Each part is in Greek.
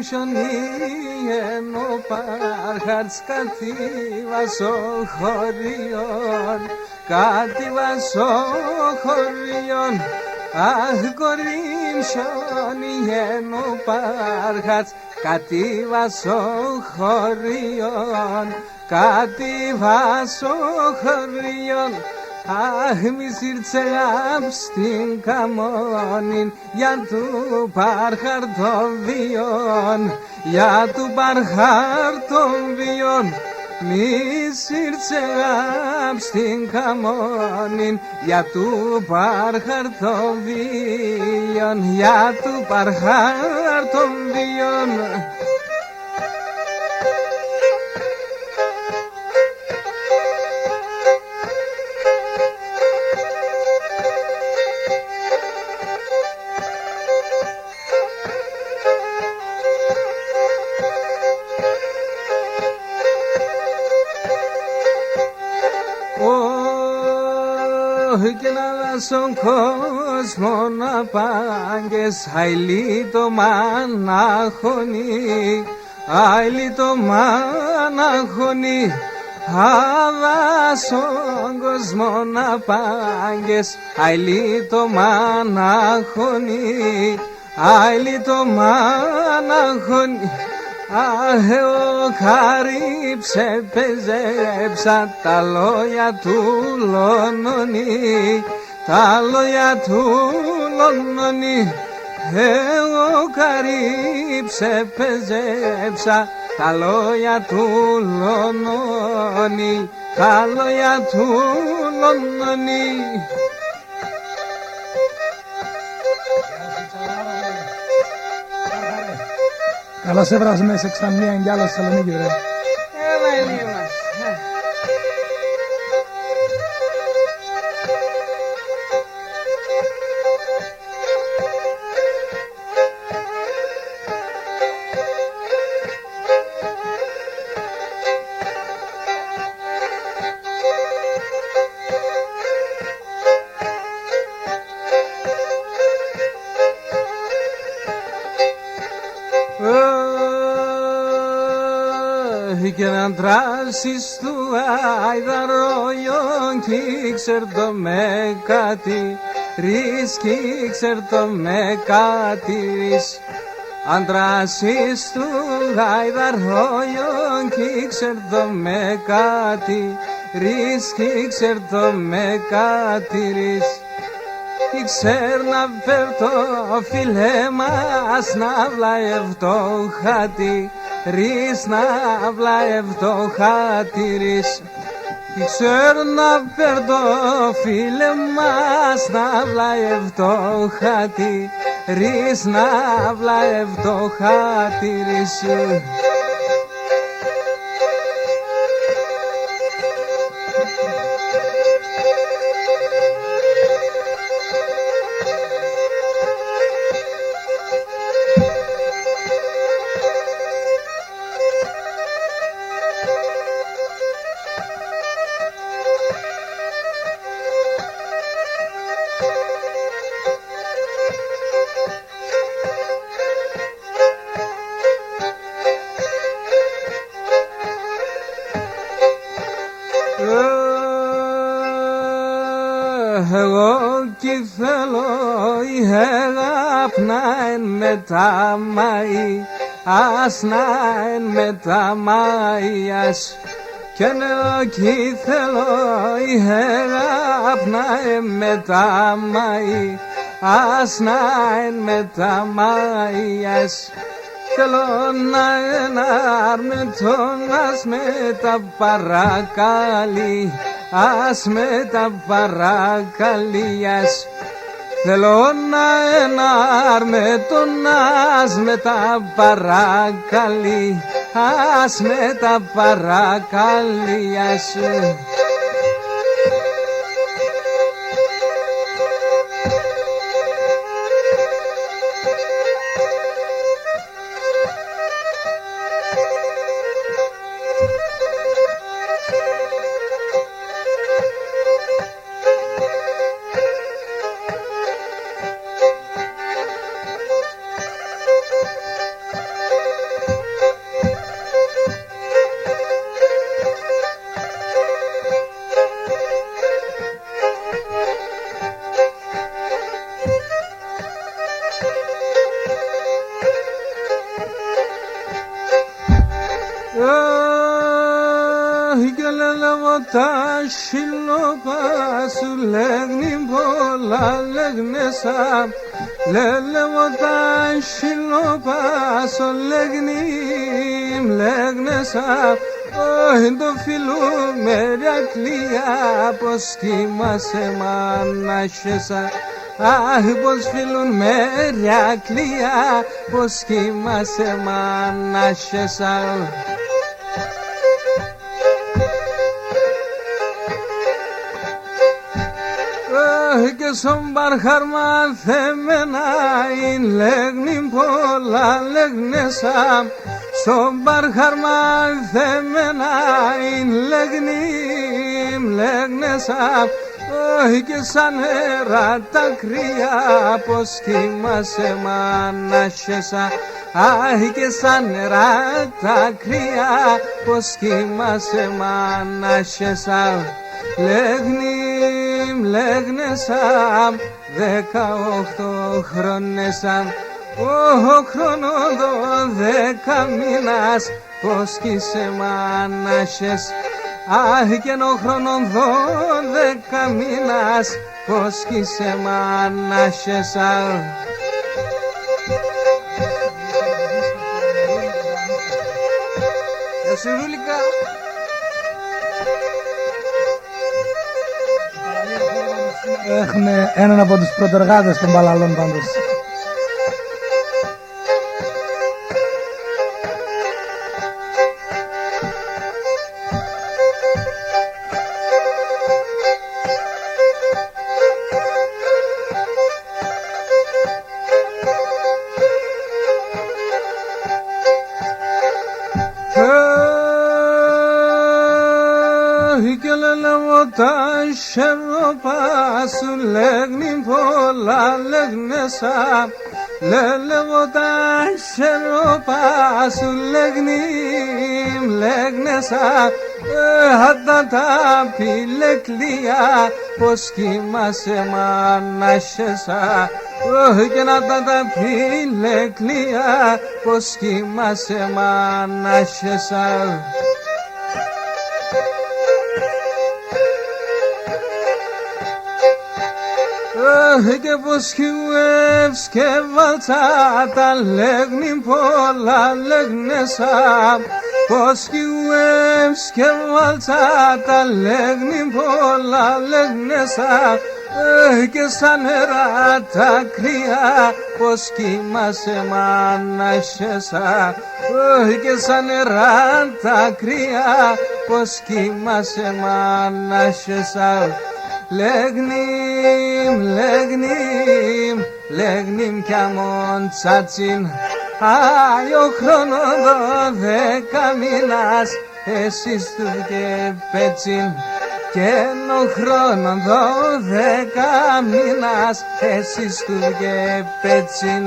ενώ παρχάρτς κατήβασο χωριών, κατήβασο χωριών. Αχ, κορίμψον ενώ παρχάρτς κατήβασο χωριών, κατήβασο χωριών. Αχ, μη σύρτσεγαμ στην καμόνιν για του παρχαρτοβιών, για του παρχαρτοβιών. Μη σύρτσεγαμ στην καμόνιν για του παρχαρτοβιών, για του παρχαρτοβιών. Και να στον κόσμο να πάγκες, αηλή το μαναχωνί, αηλή το μαναχωνί. Αβα στον κόσμο να πάγκες, αηλή το μαναχωνί, αηλή το μαναχωνί. Αχ, εγώ χαρίψε, πεζέψα τα λόγια του Λονονή, τα λόγια του Λονονή. Εγώ χαρίψε, πεζέψα τα λόγια του Λονονή, τα λόγια του Λονονή. Καλά σε βράζει μέσα ξανά κι άλλα στη Θεσσαλονίκη, ρε. Έλα, Ελίνα. Και να τράσεις του αηδαρόγιον κι ξέρτο με κάτι ρίς, κι ξέρτο με κάτι ρίς. Αν τράσεις του αηδαρόγιον κι ξέρτο με κάτι ρίς, κι ξέρτο με κάτι ρίς. Κι ξέρ να φέρτο φίλε μας να βλαευ το χάτι ρίς, να βλαευ το χάτι ρίς. Κι ξέρ να φέρτο φίλε μας να βλαευ το χάτι ρίς, να βλαευ το χάτι ρίς. Εγώ κι θέλω η αγάπη να εν με τα μαΐ, ας να εν με τα μαΐ, ας. Κι εγώ κι θέλω η αγάπη να εν με τα μαΐ, ας να εν με τα μαΐ, ας. Θέλω να ενάρ με τον ας με τα παρακαλεί, ας με τα παρακαλεί, ας. Θέλω να ενάρ με τον ας με τα παρακαλεί, ας με τα παρακαλεί, ας. τα σιλόπα σου λέγνει πολλά λέγνεσα λέλε μου τα σιλόπα σου λέγνεσα όχι το φίλου μεριακλία πως κοιμάσαι μανάσχεσα αχ πως φίλουν μεριακλία πως κοιμάσαι μανάσχεσα και στον παρχάρμα θεμένα ειν λέγνει πολλά λέγνεσα στον παρχάρμα θεμένα ειν λέγνεσα όχι και σαν νερά τα κρύα πως κοιμάσαι μανάσχεσα αχ και σαν νερά τα κρύα πως κοιμάσαι μανάσχεσα λέγνεσα 18 χρόνεσα ο χρόνος 12 μήνας πως κι είσαι μανάσχες αχ και ο χρόνος 12 μήνας πως κι είσαι μανάσχες Σιρούλικα Έχουμε έναν από τους πρωτεργάτες των Παλαλών πάντως. τα σεροπά σου λέγνει πολλά λέγνεσα λέγω τα σεροπά σου λέγνεσα Άντα τα πιλεκλία πως κοιμάσαι μανάσχεσα και να τα πιλεκλία πως κοιμάσαι μανάσχεσα και πως χιουεύς και βαλτσάτα λέγνει πολλά λέγνεσα πως χιουεύς και βαλτσάτα λέγνει πολλά λέγνεσα και σαν νερά τα κρύα πως κοιμάσαι μανάσχεσα και σαν νερά τα κρύα πως κοιμάσαι μανάσχεσα Λέγνιμ κι αμόν τσάτσιν Άιο χρόνο 12 μήνας εσείς του και πέτσιν και ενώ χρόνο 12 μήνας εσείς του και πέτσιν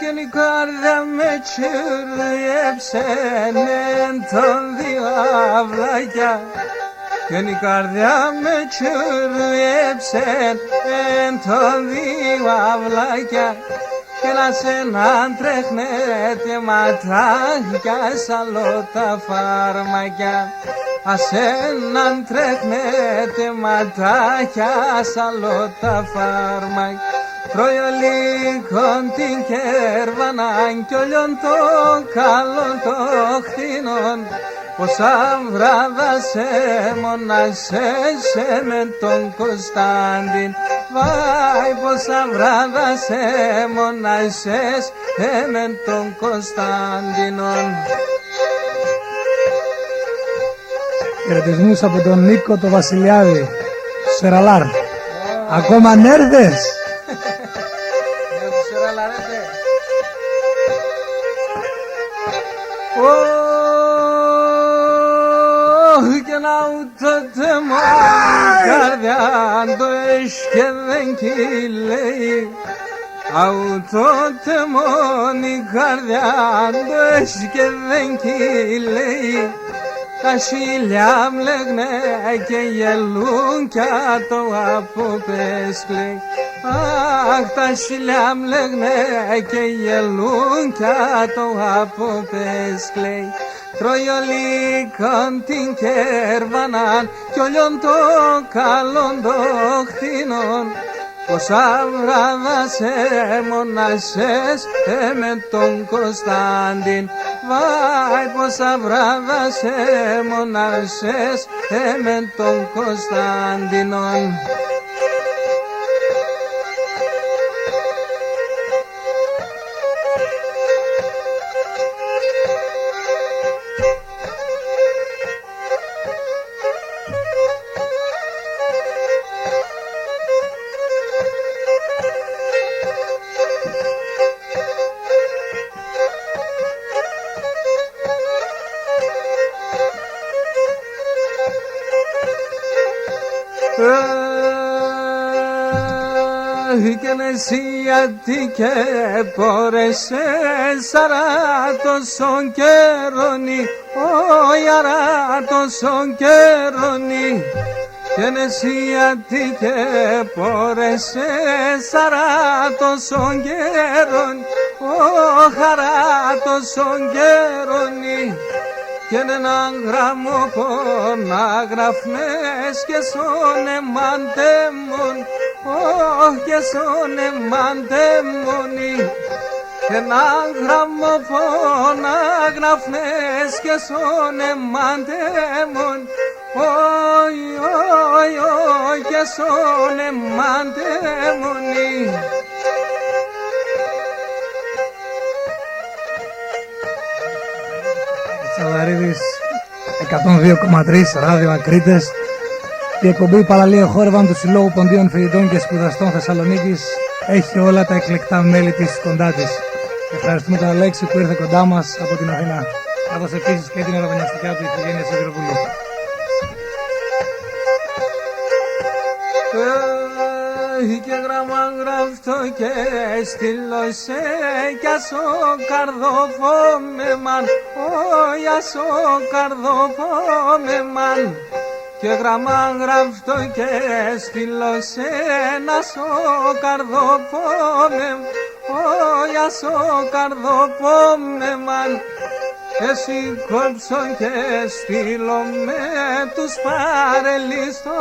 και η καρδιά με τσιρριέψεν εν τον δύο αυλάκια και η καρδιά με τσιρριέψεν εν τον δύο αυλάκια και να σε να τρέχνετε ματράκια σαν τα φάρμακια ας να τρέχνετε ματράκια σαν τα φάρμακια Προϊολίκον την κέρβαναν κι όλιον το καλόν το χτίνον πόσα βράδασε μονάσες με τον Κωνσταντίν. Βάι, πόσα βράδασε μονάσες με τον Κωνσταντίνον. Χαιρετισμούς από τον Νίκο το Βασιλιάδη, Σεραλάρ. Ακόμα νέρδες. Και να ούτε μόνο καρδιά το έχει και δεν κυλάει. Ούτε μόνο η καρδιά το έχει και δεν κυλάει. Τα σιλιά μπλεγνέ και γελούν κι το από πες κλαίει. Αχ, τα σιλιά μπλεγνέ και γελούν κι το από πες κλαίει. Τρώει ολίκον την κέρβαναν κι όλιον το καλόν το χτίνον. Πόσα βράδασε μονάσες με τον Κωνσταντίν. Βάι, πόσα βράδασε μονάσες με τον Κωνσταντίνον. Και εσύ γιατί και πόρεσε σαρά τόσον καιρόνι, όι αρά τόσον καιρόνι. Και εσύ γιατί και πόρεσε σαρά τόσον καιρόνι, ω χαρά τόσον καιρόνι. Και έναν γραμμόφων να γραφνές και σον εμαντέμον, και σον εμαντέμονι. Και έναν γραμμόφων να γραφνές και σον εμαντέμον, και σον εμαντέμονι. Σαλαρίδης 102,3 ράδιο Ακρίτες. Η εκπομπή Παραλία χόρευαν του Συλλόγου Ποντίων Φοιτητών και Σπουδαστών Θεσσαλονίκης έχει όλα τα εκλεκτά μέλη της κοντά της. Ευχαριστούμε τον Αλέξη που ήρθε κοντά μας από την Αθηνά, καθώς επίσης και την αερογωνιαστικά του Ιφηγένεια Σιδηροπούλου. Και γράμμα γράφτο και στείλωσε κι ασο καρδοφόμεμαν, ασο καρδοφόμεμαν. Και γράμμα γράφτο και στείλωσε να σο καρδοφόμεμαν, ασο καρδοφόμεμαν. Εσύ κόψω και στείλω με τους παρελείς στο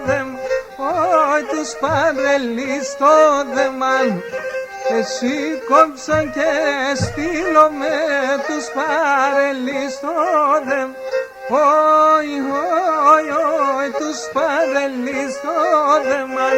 δεμ, τους παρελείς στο δεμάν. Εσύ κόψω και στείλω με τους παρελείς στο δεμ, τους παρελείς στο δεμάν.